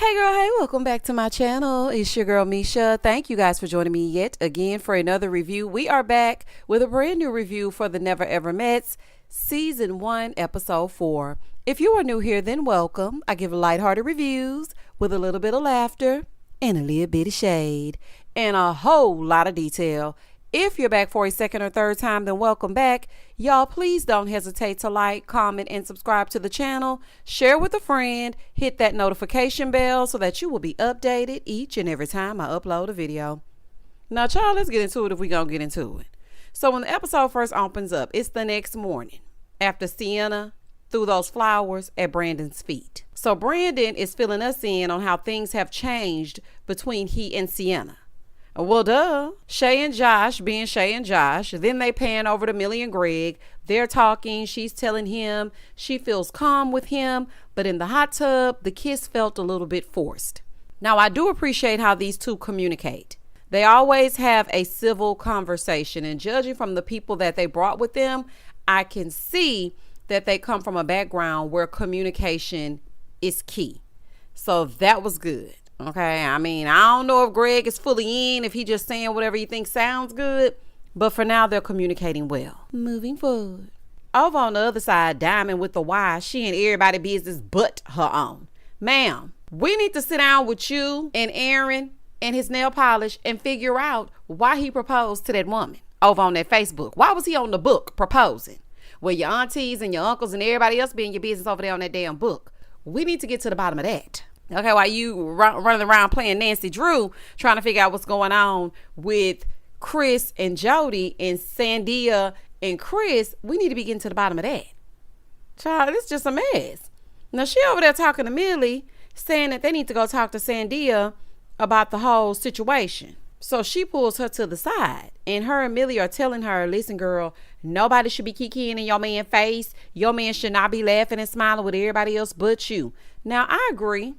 Hey girl, hey, welcome back to my channel. It's your girl Misha. Thank you guys for joining me yet again for another review. We are back with a brand new review for the Never Ever Mets, Season 1, Episode 4. If you are new here, then welcome. I give lighthearted reviews with a little bit of laughter and a little bit of shade and a whole lot of detail. If you're back for a second or third time, then welcome back. Y'all, please don't hesitate to like, comment, and subscribe to the channel. Share with a friend. Hit that notification bell so that you will be updated each and every time I upload a video. Now, child, let's get into it if we gonna get into it. So when the episode first opens up, it's the next morning after Sienna threw those flowers at Brandon's feet. So Brandon is filling us in on how things have changed between he and Sienna. Well, duh. Shay and Josh being Shay and Josh. Then they pan over to Millie and Greg. They're talking. She's telling him she feels calm with him. But in the hot tub, the kiss felt a little bit forced. Now, I do appreciate how these two communicate. They always have a civil conversation. And judging from the people that they brought with them, I can see that they come from a background where communication is key. So that was good. Okay, I mean, I don't know if Greg is fully in, if he just saying whatever he thinks sounds good, but for now they're communicating well. Moving forward. Over on the other side, Diamond with the why, she and everybody business but her own. Ma'am, we need to sit down with you and Aaron and his nail polish and figure out why he proposed to that woman over on that Facebook. Why was he on the book proposing? Well, your aunties and your uncles and everybody else being your business over there on that damn book. We need to get to the bottom of that. Okay, while you running around playing Nancy Drew, trying to figure out what's going on with Chris and Jody and Sandia and Chris, we need to be getting to the bottom of that. Child, it's just a mess. Now, she over there talking to Millie, saying that they need to go talk to Sandia about the whole situation. So she pulls her to the side, and her and Millie are telling her, listen, girl, nobody should be kikiing in your man's face. Your man should not be laughing and smiling with everybody else but you. Now, I agree.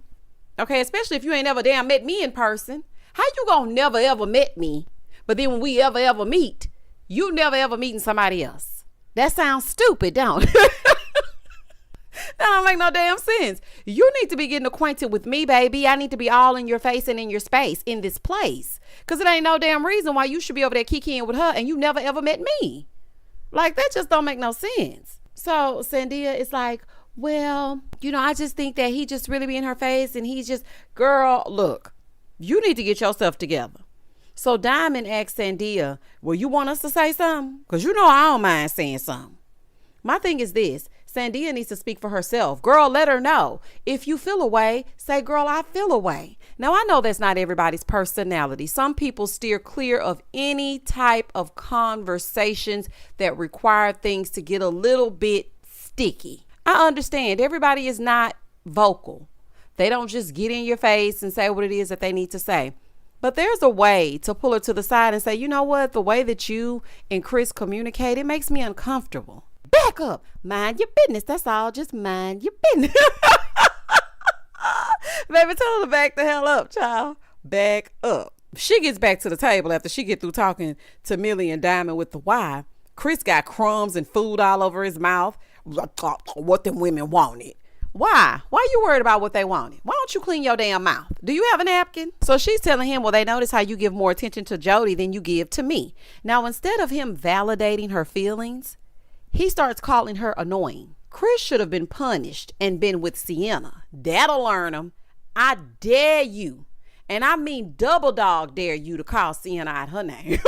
Okay, especially if you ain't never damn met me in person. How you gonna never ever met me, but then when we ever meet, you never ever meeting somebody else? That sounds stupid, don't it? That don't make no damn sense. You need to be getting acquainted with me, baby. I need to be all in your face and in your space in this place. Because it ain't no damn reason why you should be over there kikiing with her and you never ever met me. Like, that just don't make no sense. So Sandia is like, well, you know, I just think that he just really be in her face and he's just, girl, look, you need to get yourself together. So Diamond asked Sandia, well, you want us to say something? Because you know I don't mind saying something. My thing is this, Sandia needs to speak for herself. Girl, let her know. If you feel a way, say, girl, I feel a way. Now, I know that's not everybody's personality. Some people steer clear of any type of conversations that require things to get a little bit sticky. I understand everybody is not vocal. They don't just get in your face and say what it is that they need to say. But there's a way to pull her to the side and say, you know what? The way that you and Chris communicate, it makes me uncomfortable. Back up. Mind your business. That's all. Just mind your business. Baby, tell her to back the hell up, child. Back up. She gets back to the table after she get through talking to Millie and Diamond with the why. Chris got crumbs and food all over his mouth. What them women wanted. Why? Why are you worried about what they wanted? Why don't you clean your damn mouth? Do you have a napkin? So she's telling him, well, they notice how you give more attention to Jody than you give to me. Now, instead of him validating her feelings, he starts calling her annoying. Chris should have been punished and been with Sienna. That'll learn him. I dare you. And I mean double dog dare you to call Sienna out her name.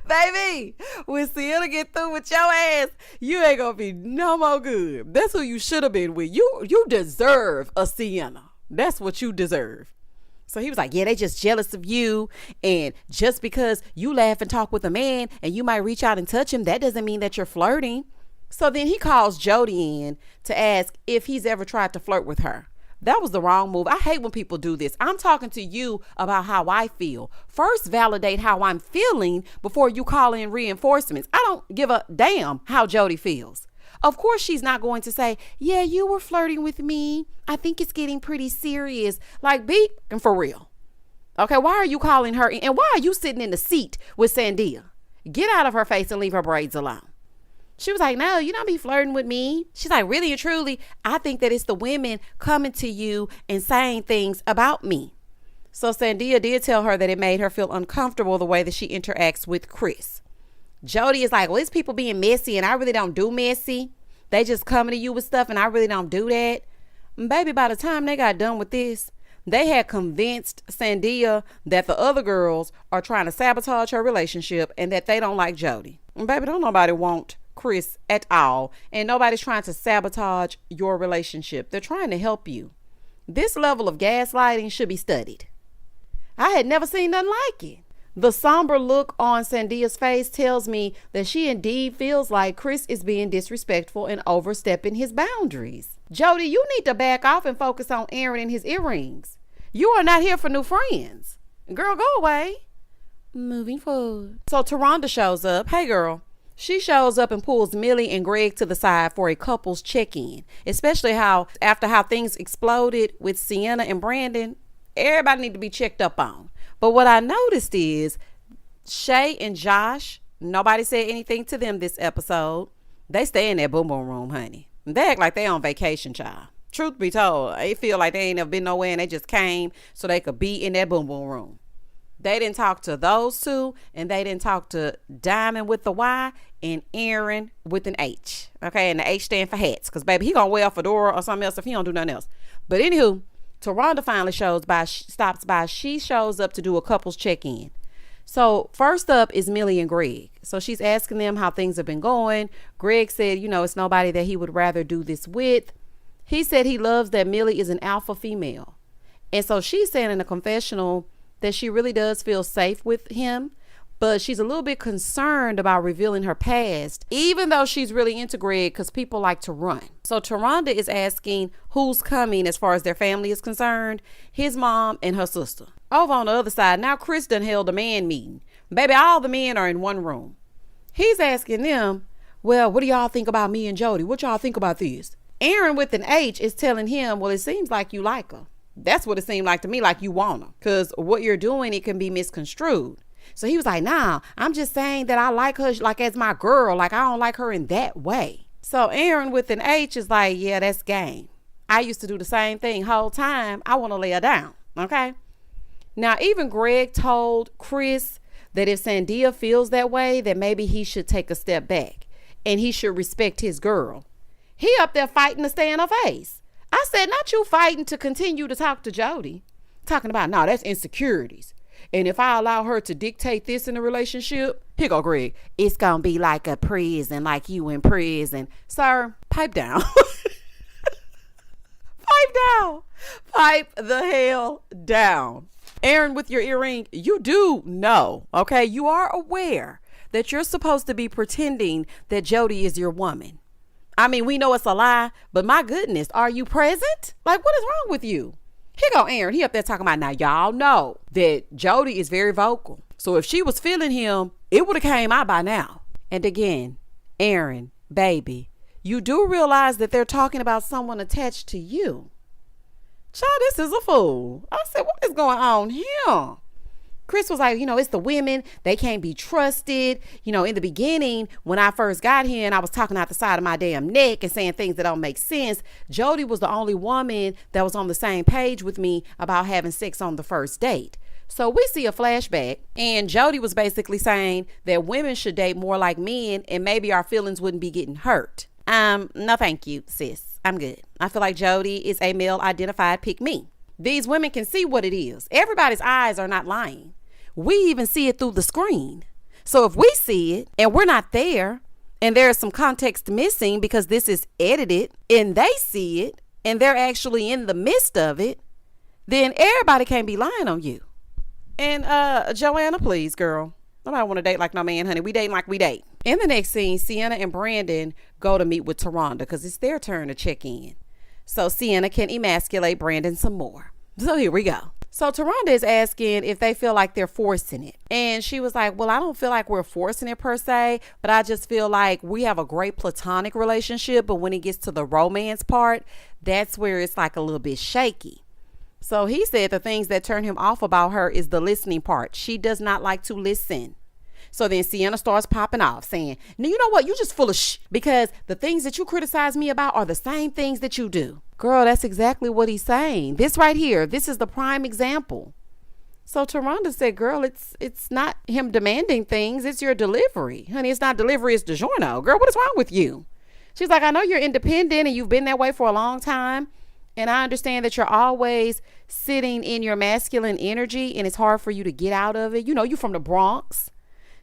Baby, when Sienna get through with your ass, you ain't gonna be no more good. That's who you should have been with. You deserve a Sienna. That's what you deserve. So he was like, yeah, they just jealous of you. And just because you laugh and talk with a man and you might reach out and touch him, that doesn't mean that you're flirting. So then he calls Jody in to ask if he's ever tried to flirt with her. That was the wrong move. I hate when people do this. I'm talking to you about how I feel. First, validate how I'm feeling before you call in reinforcements. I don't give a damn how Jody feels. Of course, she's not going to say, yeah, you were flirting with me. I think it's getting pretty serious. Like, be for real. Okay, why are you calling her in? And why are you sitting in the seat with Sandia? Get out of her face and leave her braids alone. She was like, no, you don't be flirting with me. She's like, really and truly, I think that it's the women coming to you and saying things about me. So Sandia did tell her that it made her feel uncomfortable the way that she interacts with Chris. Jody is like, well, it's people being messy and I really don't do messy. They just coming to you with stuff and I really don't do that. And baby, by the time they got done with this, they had convinced Sandia that the other girls are trying to sabotage her relationship and that they don't like Jody. And baby, don't nobody want Chris at all. And nobody's trying to sabotage your relationship. They're trying to help you. This level of gaslighting should be studied. I had never seen nothing like it. The somber look on Sandia's face tells me that she indeed feels like Chris is being disrespectful and overstepping his boundaries. Jody, you need to back off and focus on Aaron and his earrings. You are not here for new friends. Girl, go away. Moving forward. So TaRhonda shows up. Hey, girl. She shows up and pulls Millie and Greg to the side for a couple's check-in, especially after how things exploded with Sienna and Brandon. Everybody need to be checked up on. But what I noticed is Shay and Josh, nobody said anything to them this episode. They stay in that boom boom room, honey. They act like they on vacation, child. Truth be told, they feel like they ain't never been nowhere and they just came so they could be in that boom boom room. They didn't talk to those two, and they didn't talk to Diamond with the Y and Aaron with an H. Okay, and the H stand for hats, because baby, he gonna wear a fedora or something else if he don't do nothing else. But anywho, TaRhonda finally stops by. She shows up to do a couple's check-in. So first up is Millie and Greg. So she's asking them how things have been going. Greg said, it's nobody that he would rather do this with. He said he loves that Millie is an alpha female. And so she's saying in a confessional that she really does feel safe with him, but she's a little bit concerned about revealing her past, even though she's really into Greg because people like to run. So TaRhonda is asking who's coming as far as their family is concerned. His mom and her sister. Over on the other side, now Chris done held a man meeting. Baby, all the men are in one room. He's asking them, well, what do y'all think about me and Jody? What y'all think about this? Aaron with an H is telling him, well, it seems like you like her. That's what it seemed like to me, like you want her. Because what you're doing, it can be misconstrued. So he was like, nah, I'm just saying that I like her like as my girl. Like I don't like her in that way. So Aaron with an H is like, yeah, that's game. I used to do the same thing whole time. I want to lay her down. Okay. Now, even Greg told Chris that if Sandia feels that way, that maybe he should take a step back and he should respect his girl. He up there fighting to stay in her face. I said, not you fighting to continue to talk to Jody. Talking about, no, that's insecurities. And if I allow her to dictate this in a relationship, here go Greg, it's going to be like a prison, like you in prison. Sir, pipe down. Pipe down. Pipe the hell down. Aaron, with your earring, you do know, okay? You are aware that you're supposed to be pretending that Jody is your woman. I mean, we know it's a lie, but my goodness, are you present? Like, what is wrong with you? Here go Aaron. He up there talking about, now y'all know that Jody is very vocal. So if she was feeling him, it would have came out by now. And again, Aaron, baby, you do realize that they're talking about someone attached to you. Child, this is a fool. I said, what is going on here? Chris was like, it's the women. They can't be trusted. In the beginning, when I first got here and I was talking out the side of my damn neck and saying things that don't make sense, Jody was the only woman that was on the same page with me about having sex on the first date. So we see a flashback and Jody was basically saying that women should date more like men and maybe our feelings wouldn't be getting hurt. No, thank you, sis. I'm good. I feel like Jody is a male identified pick me. These women can see what it is. Everybody's eyes are not lying. We even see it through the screen. So if we see it and we're not there and there's some context missing because this is edited and they see it and they're actually in the midst of it, then everybody can't be lying on you. And Joanna, please, girl. Nobody want to date like no man, honey. We date like we date. In the next scene, Sienna and Brandon go to meet with TaRhonda because it's their turn to check in. So Sienna can emasculate Brandon some more. So here we go. So TaRhonda is asking if they feel like they're forcing it. And she was like, well, I don't feel like we're forcing it per se, but I just feel like we have a great platonic relationship. But when it gets to the romance part, that's where it's like a little bit shaky. So he said the things that turn him off about her is the listening part. She does not like to listen. So then Sienna starts popping off saying, now you know what? You just full of because the things that you criticize me about are the same things that you do. Girl, that's exactly what he's saying. This right here, this is the prime example. So TaRhonda said, girl, it's not him demanding things. It's your delivery. Honey, it's not delivery. It's DiGiorno. Girl, what is wrong with you? She's like, I know you're independent and you've been that way for a long time. And I understand that you're always sitting in your masculine energy and it's hard for you to get out of it. You know, you're from the Bronx.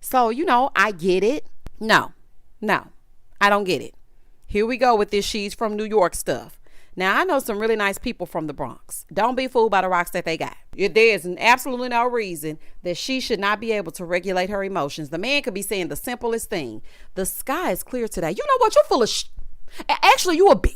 So, you know, I get it. No, I don't get it. Here we go with this she's from New York stuff. Now, I know some really nice people from the Bronx. Don't be fooled by the rocks that they got. There's absolutely no reason that she should not be able to regulate her emotions. The man could be saying the simplest thing. The sky is clear today. You know what? You're full of Actually, you a bit.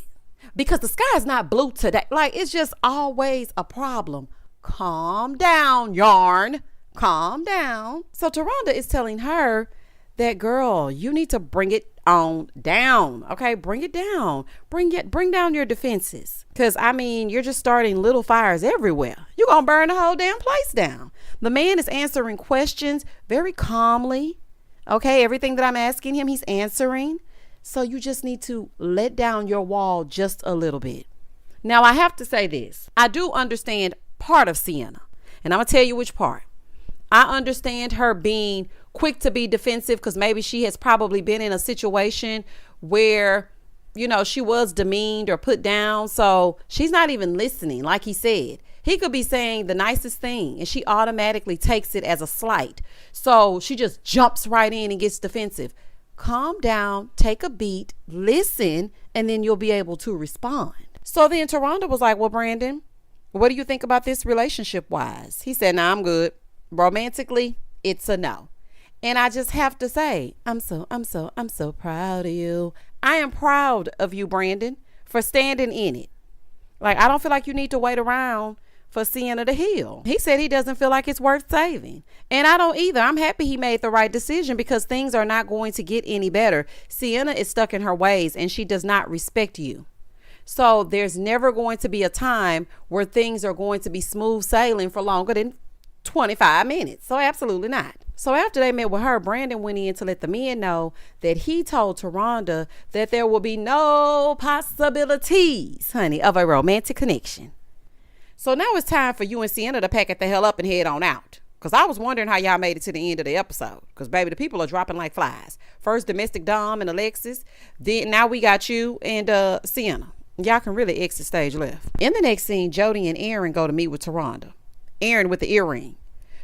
Because the sky is not blue today. Like, it's just always a problem. Calm down, yarn. Calm down. So TaRhonda is telling her that, girl, you need to bring it on down. Okay, bring it down. Bring down your defenses. Because, I mean, you're just starting little fires everywhere. You're going to burn the whole damn place down. The man is answering questions very calmly. Okay, everything that I'm asking him, he's answering. So you just need to let down your wall just a little bit. Now, I have to say this. I do understand part of Sienna. And I'm going to tell you which part. I understand her being quick to be defensive because maybe she has probably been in a situation where, you know, she was demeaned or put down. So she's not even listening. Like he said, he could be saying the nicest thing and she automatically takes it as a slight. So she just jumps right in and gets defensive. Calm down, take a beat, listen, and then you'll be able to respond. So then TaRhonda was like, well, Brandon, what do you think about this relationship wise? He said, nah, I'm good. Romantically, it's a no. And I just have to say, I'm so proud of you. I am proud of you, Brandon, for standing in it. Like, I don't feel like you need to wait around for Sienna to heal. He said he doesn't feel like it's worth saving. And I don't either. I'm happy he made the right decision because things are not going to get any better. Sienna is stuck in her ways and she does not respect you. So there's never going to be a time where things are going to be smooth sailing for longer than 25 minutes. So absolutely not. So after they met with her, Brandon went in to let the men know that he told TaRhonda that there will be no possibilities, honey, of a romantic connection. So now it's time for you and Sienna to pack it the hell up and head on out. Because I was wondering how y'all made it to the end of the episode. Because, baby, the people are dropping like flies. First, Domestic Dom and Alexis. Then now we got you and Sienna. Y'all can really exit stage left. In the next scene, Jody and Aaron go to meet with TaRhonda. Aaron with the earring.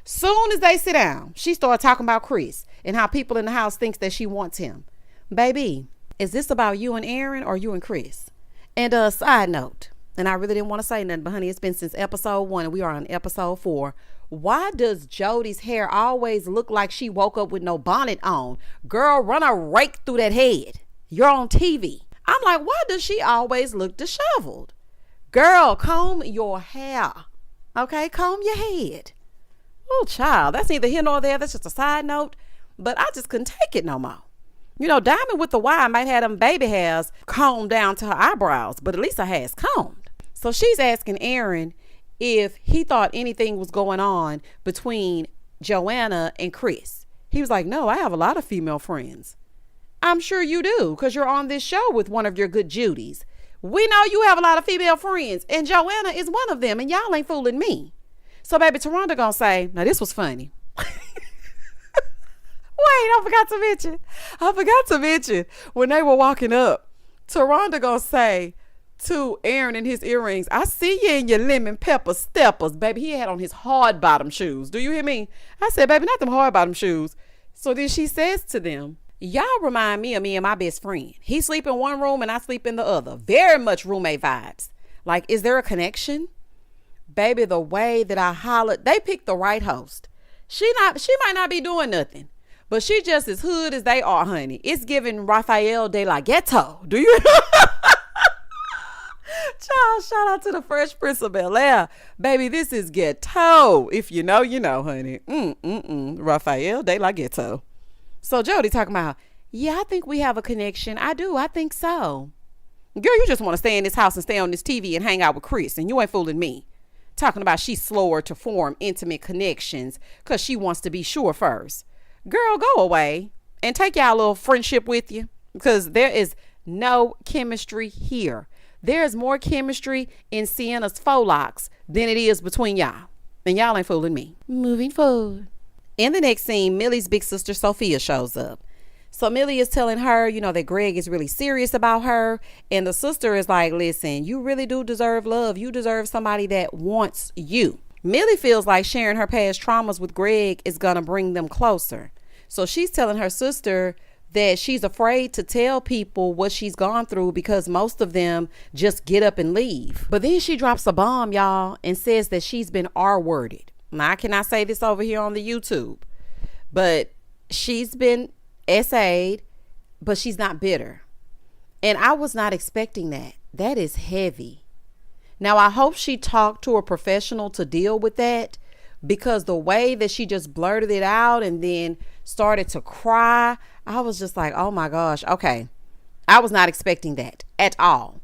Soon as they sit down, she started talking about Chris and how people in the house thinks that she wants him. Baby, is this about you and Aaron or you and Chris? And a side note, and I really didn't want to say nothing, but honey, it's been since episode 1 and we are on episode 4. Why does Jody's hair always look like she woke up with no bonnet on? Girl, run a rake through that head. You're on TV. I'm like, why does she always look disheveled? Girl, comb your hair. Okay, comb your head. Oh, child, that's neither here nor there. That's just a side note. But I just couldn't take it no more. You know, Diamond with the Y might have them baby hairs combed down to her eyebrows, but at least her hair's combed. So she's asking Aaron if he thought anything was going on between Joanna and Chris. He was like, no, I have a lot of female friends. I'm sure you do, because you're on this show with one of your good Judys. We know you have a lot of female friends, and Joanna is one of them, and y'all ain't fooling me. So, baby, TaRhonda gonna say, now this was funny. Wait, I forgot to mention when they were walking up, TaRhonda gonna say to Aaron in his earrings, I see you in your lemon pepper steppers. Baby, he had on his hard bottom shoes. Do you hear me? I said, baby, not them hard bottom shoes. So then she says to them, y'all remind me of me and my best friend. He sleep in one room and I sleep in the other. Very much roommate vibes. Like, is there a connection? Baby, the way that I hollered, they picked the right host. She might not be doing nothing, but she just as hood as they are, honey. It's giving Rafael de la Ghetto. Do you? Child, shout out to the Fresh Prince of Bel-Air. Baby, this is ghetto. If you know, you know, honey. Rafael de la Ghetto. So Jody talking about, yeah, I think we have a connection. I do. I think so. Girl, you just want to stay in this house and stay on this TV and hang out with Chris, and you ain't fooling me. Talking about she's slower to form intimate connections because she wants to be sure first. girl, go away and take y'all little friendship with you, because there is no chemistry here. There is more chemistry in Sienna's faux locks than it is between y'all. And y'all ain't fooling me. Moving forward. In the next scene, Millie's big sister Sophia shows up. So Millie is telling her, that Greg is really serious about her. And the sister is like, listen, you really do deserve love. You deserve somebody that wants you. Millie feels like sharing her past traumas with Greg is going to bring them closer. So she's telling her sister that she's afraid to tell people what she's gone through because most of them just get up and leave. But then she drops a bomb, y'all, and says that she's been R-worded. Now, I cannot say this over here on the YouTube, but she's been SA'd, but she's not bitter. And I was not expecting that. That is heavy. Now, I hope she talked to a professional to deal with that, because the way that she just blurted it out and then started to cry, I was just like, oh my gosh. Okay. I was not expecting that at all.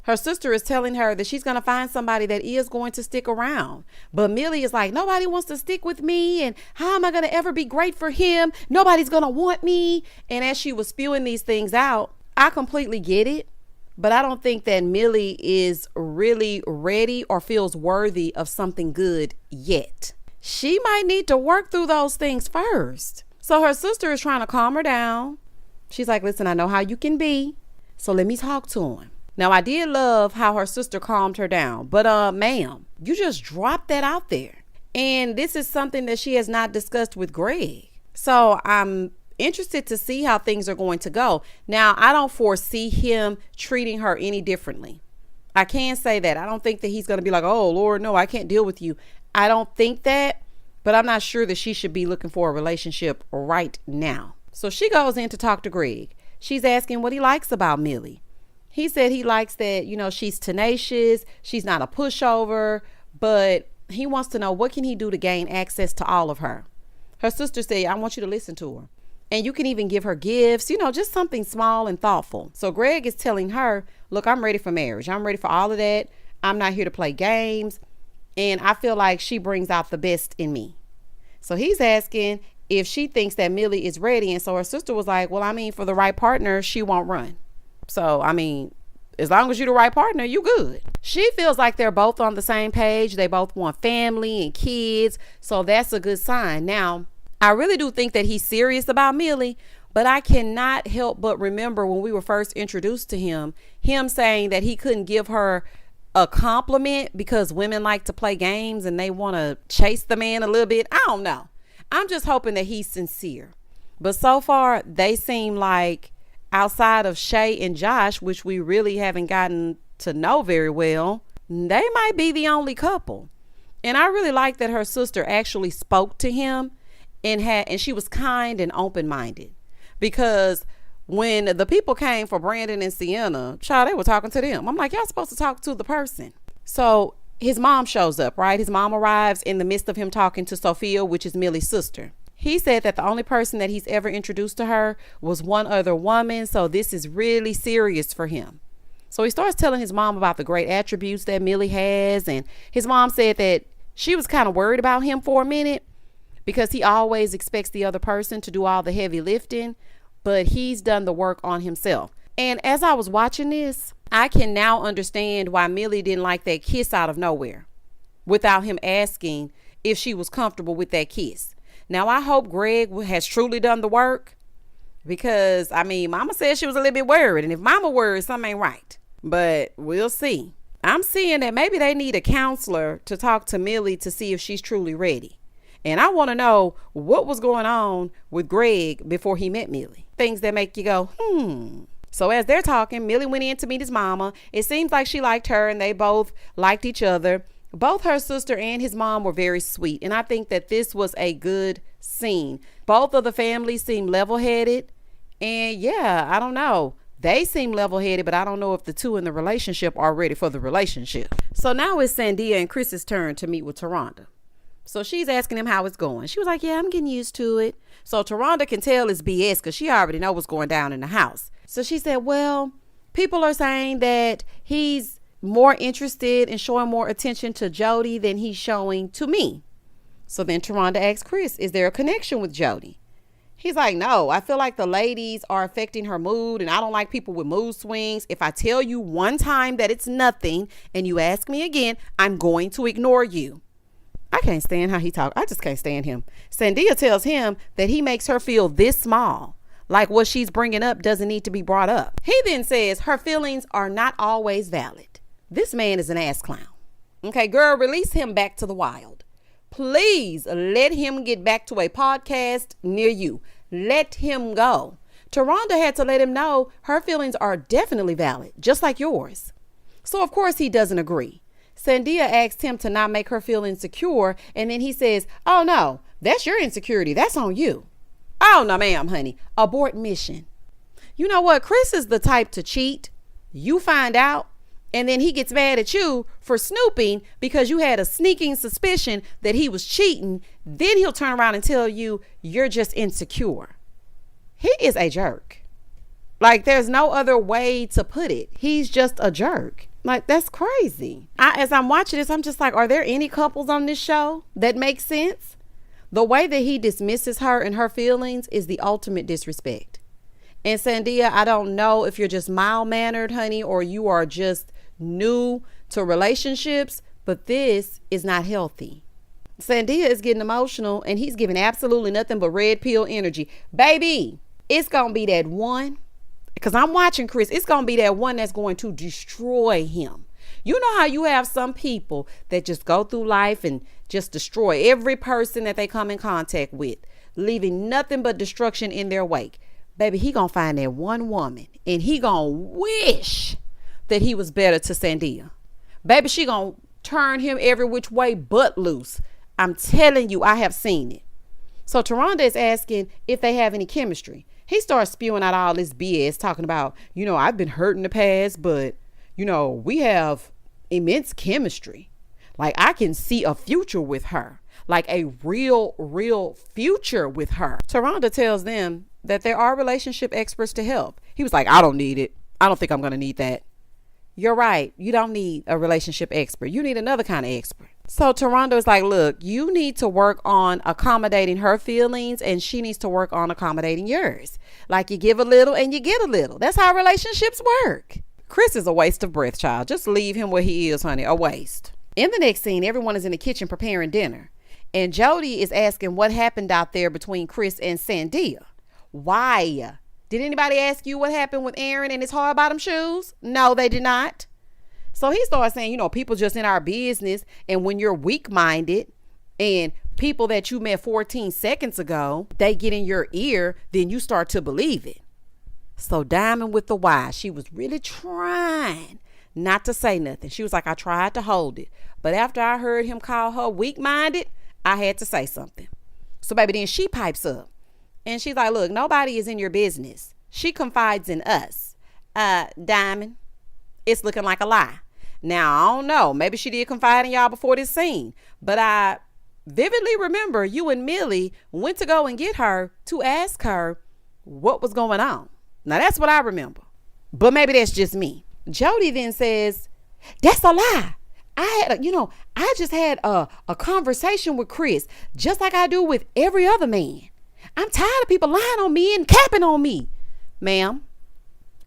Her sister is telling her that she's going to find somebody that is going to stick around. But Millie is like, nobody wants to stick with me. And how am I going to ever be great for him? Nobody's going to want me. And as she was spewing these things out, I completely get it. But I don't think that Millie is really ready or feels worthy of something good yet. She might need to work through those things first. So her sister is trying to calm her down. She's like, listen, I know how you can be, so let me talk to him. Now, I did love how her sister calmed her down, but ma'am, you just dropped that out there. And this is something that she has not discussed with Greg. So I'm interested to see how things are going to go. Now, I don't foresee him treating her any differently. I can say that. I don't think that he's going to be like, oh, Lord, no, I can't deal with you. I don't think that, but I'm not sure that she should be looking for a relationship right now. So she goes in to talk to Greg. She's asking what he likes about Millie. He said he likes that, she's tenacious. She's not a pushover, but he wants to know what can he do to gain access to all of her. Her sister said, I want you to listen to her. And you can even give her gifts, just something small and thoughtful. So Greg is telling her, look, I'm ready for marriage. I'm ready for all of that. I'm not here to play games. And I feel like she brings out the best in me. So he's asking if she thinks that Millie is ready. And so her sister was like, well, for the right partner, she won't run. So, as long as you're the right partner, you good. She feels like they're both on the same page. They both want family and kids. So that's a good sign. Now, I really do think that he's serious about Millie, but I cannot help but remember when we were first introduced to him saying that he couldn't give her a compliment because women like to play games and they want to chase the man a little bit. I don't know. I'm just hoping that he's sincere. But so far, they seem like, outside of Shay and Josh, which we really haven't gotten to know very well, they might be the only couple. And I really like that her sister actually spoke to him and she was kind and open-minded, because when the people came for Brandon and Sienna, child, they were talking to them. I'm like, y'all supposed to talk to the person. So his mom shows up, right? His mom arrives in the midst of him talking to Sophia, which is Millie's sister. He said that the only person that he's ever introduced to her was one other woman. So this is really serious for him. So he starts telling his mom about the great attributes that Millie has. And his mom said that she was kind of worried about him for a minute because he always expects the other person to do all the heavy lifting, but he's done the work on himself. And as I was watching this, I can now understand why Millie didn't like that kiss out of nowhere without him asking if she was comfortable with that kiss. Now, I hope Greg has truly done the work, because, Mama said she was a little bit worried. And if Mama worried, something ain't right. But we'll see. I'm seeing that maybe they need a counselor to talk to Millie to see if she's truly ready. And I want to know what was going on with Greg before he met Millie. Things that make you go, So as they're talking, Millie went in to meet his mama. It seems like she liked her and they both liked each other. Both her sister and his mom were very sweet. And I think that this was a good scene. Both of the families seem level-headed. And yeah, I don't know. They seem level-headed, but I don't know if the two in the relationship are ready for the relationship. So now it's Sandia and Chris's turn to meet with TaRhonda. So she's asking him how it's going. She was like, yeah, I'm getting used to it. So TaRhonda can tell it's BS because she already knows what's going down in the house. So she said, well, people are saying that he's more interested in showing more attention to Jody than he's showing to me. So then TaRhonda asked Chris, is there a connection with Jody? He's like, no, I feel like the ladies are affecting her mood and I don't like people with mood swings. If I tell you one time that it's nothing and you ask me again, I'm going to ignore you. I can't stand how he talks. I just can't stand him. Sandia tells him that he makes her feel this small, like what she's bringing up doesn't need to be brought up. He then says her feelings are not always valid. This man is an ass clown. Okay, girl, release him back to the wild. Please let him get back to a podcast near you. Let him go. TaRhonda had to let him know her feelings are definitely valid, just like yours. So, of course, he doesn't agree. Sandia asked him to not make her feel insecure, and then he says, oh, no, that's your insecurity. That's on you. Oh, no, ma'am, honey. Abort mission. You know what? Chris is the type to cheat. You find out. And then he gets mad at you for snooping because you had a sneaking suspicion that he was cheating. Then he'll turn around and tell you you're just insecure. He is a jerk. Like, there's no other way to put it. He's just a jerk. Like, that's crazy. As I'm watching this, I'm just like, are there any couples on this show that make sense? The way that he dismisses her and her feelings is the ultimate disrespect. And Sandia, I don't know if you're just mild-mannered, honey, or you are just new to relationships, but this is not healthy. Sandia is getting emotional and he's giving absolutely nothing but red pill energy. Baby, it's going to be that one, because I'm watching Chris, it's going to be that one that's going to destroy him. You know how you have some people that just go through life and just destroy every person that they come in contact with, leaving nothing but destruction in their wake. Baby, he gonna find that one woman and he gonna wish that he was better to Sandia. Baby, she gonna turn him every which way but loose. I'm telling you, I have seen it. So TaRhonda is asking if they have any chemistry. He starts spewing out all this BS, talking about, I've been hurt in the past, but, we have immense chemistry. Like, I can see a future with her, like a real future with her. TaRhonda tells them that there are relationship experts to help. He was like, I don't need it. I don't think I'm going to need that. You're right. You don't need a relationship expert. You need another kind of expert. So TaRhonda is like, look, you need to work on accommodating her feelings and she needs to work on accommodating yours. Like, you give a little and you get a little. That's how relationships work. Chris is a waste of breath, child. Just leave him where he is, honey. A waste. In the next scene, everyone is in the kitchen preparing dinner. And Jody is asking what happened out there between Chris and Sandia. Why? Did anybody ask you what happened with Aaron and his hard bottom shoes? No, they did not. So he starts saying, people just in our business. And when you're weak-minded and people that you met 14 seconds ago, they get in your ear, then you start to believe it. So Diamond with the why, she was really trying not to say nothing. She was like, I tried to hold it. But after I heard him call her weak-minded, I had to say something. So baby, then she pipes up. And she's like, look, nobody is in your business. She confides in us. Diamond, it's looking like a lie. Now, I don't know. Maybe she did confide in y'all before this scene. But I vividly remember you and Millie went to go and get her to ask her what was going on. Now, that's what I remember. But maybe that's just me. Jody then says, that's a lie. I just had a conversation with Chris, just like I do with every other man. I'm tired of people lying on me and capping on me. Ma'am,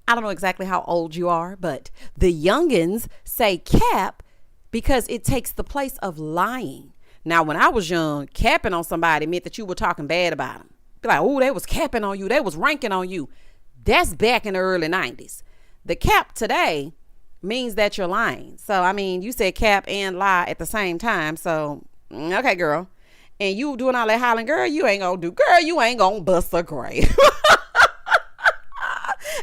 I don't know exactly how old you are, but the youngins say cap because it takes the place of lying. Now, when I was young, capping on somebody meant that you were talking bad about them. Be like, oh, they was capping on you. They was ranking on you. That's back in the early 90s. The cap today means that you're lying. So, you said cap and lie at the same time. So, okay, girl. And you doing all that hollering, girl, you ain't gonna bust a grape.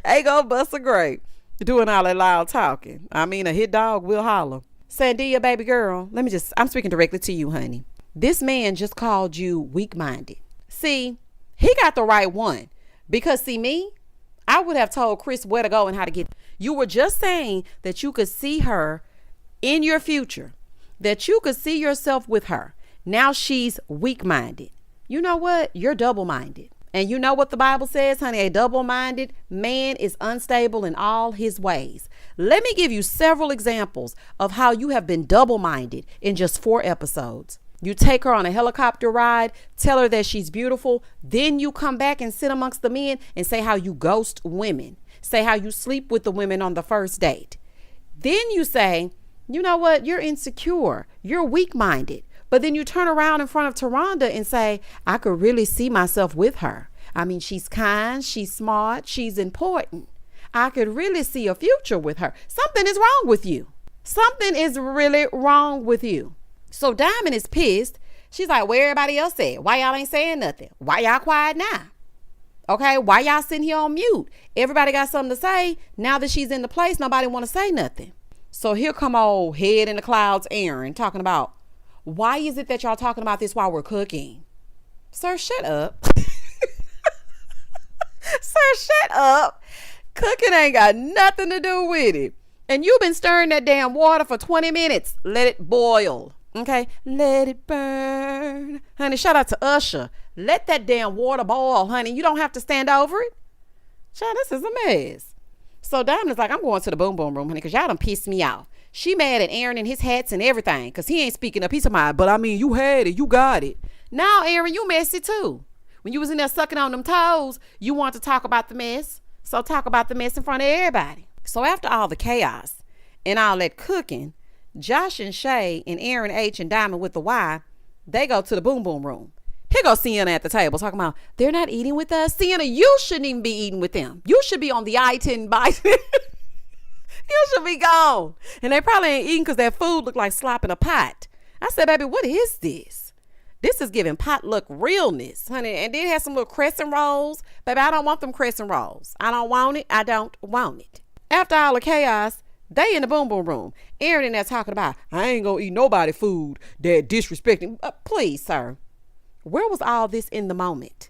Ain't gonna bust a grape. Doing all that loud talking. A hit dog will holler. Sandia, baby girl, I'm speaking directly to you, honey. This man just called you weak-minded. See, he got the right one. Because see me, I would have told Chris where to go and how to get. You were just saying that you could see her in your future, that you could see yourself with her. Now she's weak-minded. You know what? You're double-minded. And you know what the Bible says, honey? A double-minded man is unstable in all his ways. Let me give you several examples of how you have been double-minded in just 4 episodes. You take her on a helicopter ride, tell her that she's beautiful. Then you come back and sit amongst the men and say how you ghost women. Say how you sleep with the women on the first date. Then you say, you know what? You're insecure. You're weak-minded. But then you turn around in front of TaRhonda and say, I could really see myself with her. I mean, she's kind, she's smart, she's important. I could really see a future with her. Something is wrong with you. Something is really wrong with you. So Diamond is pissed. She's like, where everybody else at? Why y'all ain't saying nothing? Why y'all quiet now? Okay, why y'all sitting here on mute? Everybody got something to say. Now that she's in the place, nobody want to say nothing. So here come old head in the clouds Aaron talking about, why is it that y'all talking about this while we're cooking? Sir, shut up. Sir, shut up. Cooking ain't got nothing to do with it. And you've been stirring that damn water for 20 minutes. Let it boil. Okay, let it burn. Honey, shout out to Usher. Let that damn water boil, honey. You don't have to stand over it. Child, this is a mess. So Diamond's like, I'm going to the boom boom room, honey, because y'all done pissed me off. She mad at Aaron and his hats and everything, because he ain't speaking up. He's mind, but I mean, you had it. You got it. Now, Aaron, you messy too. When you was in there sucking on them toes, you want to talk about the mess. So talk about the mess in front of everybody. So after all the chaos and all that cooking, Josh and Shay and Aaron H and Diamond with the Y, they go to the boom boom room. Here goes Sienna at the table talking about, they're not eating with us. Sienna, you shouldn't even be eating with them. You should be on the I-10 bite. You should be gone. And they probably ain't eating because that food looked like slop in a pot. I said, baby, what is this? This is giving potluck realness, honey. And then it has some little crescent rolls. Baby, I don't want them crescent rolls. I don't want it. I don't want it. After all the chaos, they in the boom boom room. Aaron in there talking about, I ain't gonna eat nobody food that disrespecting. Please, sir. Where was all this in the moment?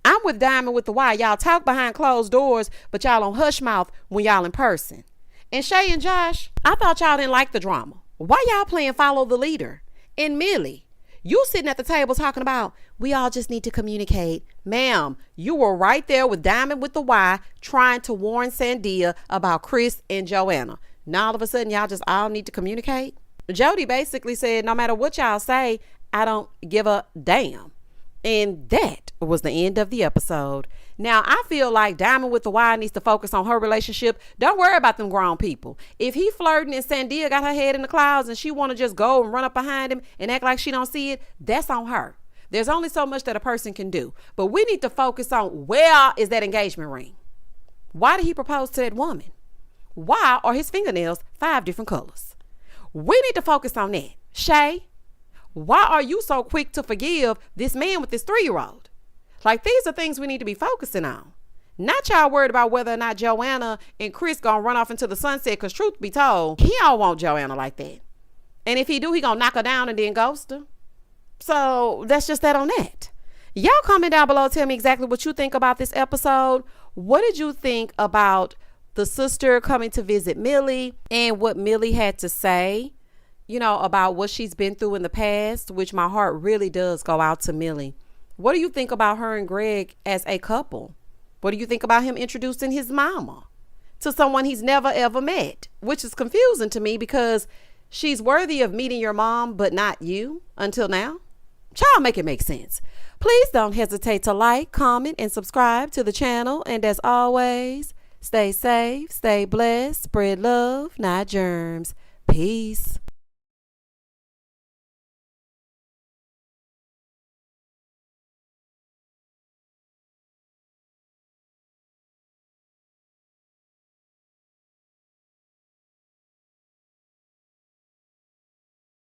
I'm with Diamond with the Y. Y'all talk behind closed doors, but y'all on hush mouth when y'all in person. And Shay and Josh, I thought y'all didn't like the drama. Why y'all playing follow the leader? And Millie, you sitting at the table talking about, we all just need to communicate. Ma'am, you were right there with Diamond with the Y trying to warn Sandia about Chris and Joanna. Now all of a sudden y'all just all need to communicate. Jody basically said, no matter what y'all say, I don't give a damn. And that was the end of the episode. Now, I feel like Diamond with the Y needs to focus on her relationship. Don't worry about them grown people. If he flirting and Sandia got her head in the clouds and she want to just go and run up behind him and act like she don't see it, that's on her. There's only so much that a person can do. But we need to focus on, where is that engagement ring? Why did he propose to that woman? Why are his fingernails 5 different colors? We need to focus on that. Shay, why are you so quick to forgive this man with this 3-year-old? Like, these are things we need to be focusing on. Not y'all worried about whether or not Joanna and Chris gonna run off into the sunset, because truth be told, he don't want Joanna like that. And if he do, he gonna knock her down and then ghost her. So that's just that on that. Y'all comment down below. Tell me exactly what you think about this episode. What did you think about the sister coming to visit Millie and what Millie had to say, you know, about what she's been through in the past, which my heart really does go out to Millie. What do you think about her and Greg as a couple? What do you think about him introducing his mama to someone he's never ever met? Which is confusing to me because she's worthy of meeting your mom, but not you until now. Child, make it make sense. Please don't hesitate to like, comment, and subscribe to the channel. And as always, stay safe, stay blessed, spread love, not germs. Peace.